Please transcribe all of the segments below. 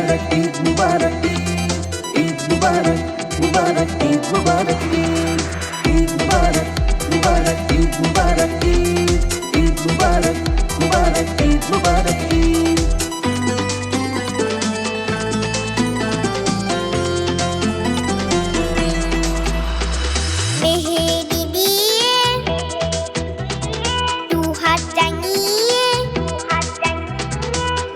মুবারক ঈদ মুবারক ঈদ মুবারক মুবারক ঈদ মুবারক ঈদ মুবারক মুবারক ঈদ মুবারক ঈদ মুবারক মুবারক ঈদ মুবারক ঈদ মেহেদি দিয়ে দুহাত টাঙিয়ে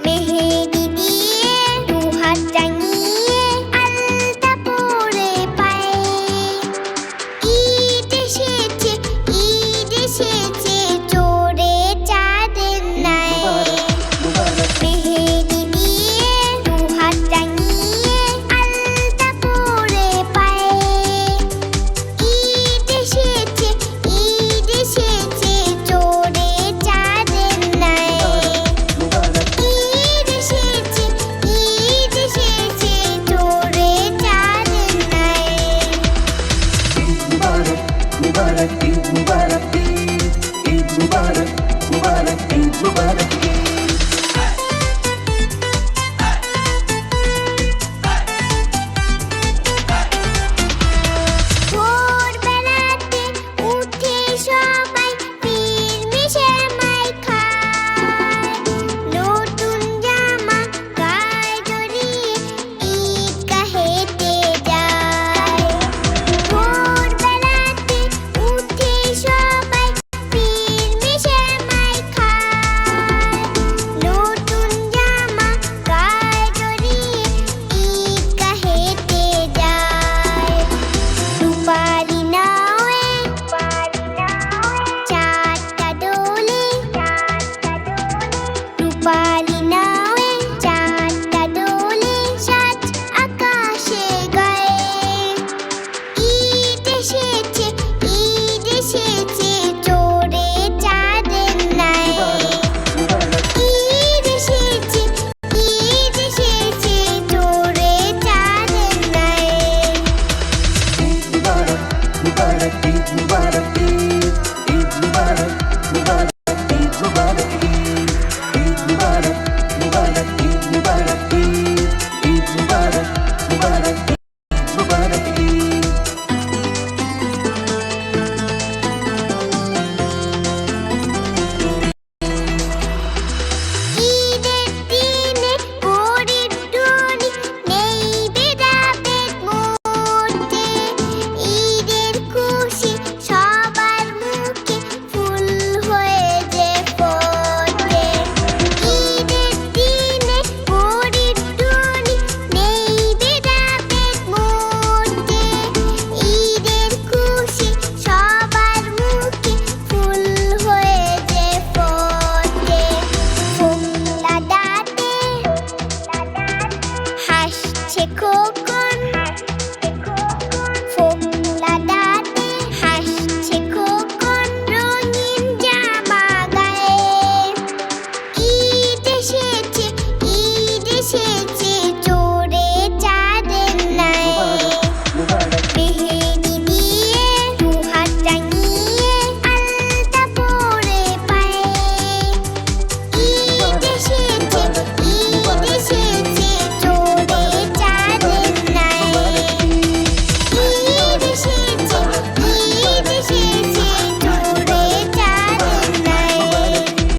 মেহেদি দিয়ে দুহাত টাঙিয়ে আলতা পরে পায়ে ঈদ এসেছে চোরে চাঁদের নাই মেহেদি দিয়ে দুহাত টাঙিয়ে আলতা পরে পায়ে ঈদ এসেছে চোরে চাঁদের নাই ঈদ এসেছে চোরে চাঁদের নাই মুবারক ঈদ মুবারক ঈদ মুবারক মুবারক ঈদ মুবারক ভোরবেলাতে উঠে সবাই মিলেমিশে মাই খায় নতুন জামা গায়ে জড়িয়ে ঈদগাহেতে যায় ভোরবেলাতে উঠে সবাই মিলেমিশে মাই খায় নতুন জামা গায়ে জড়িয়ে ঈদগাহেতে যায় রূপালি নাওয়ে চাঁদটা দোলে রূপালি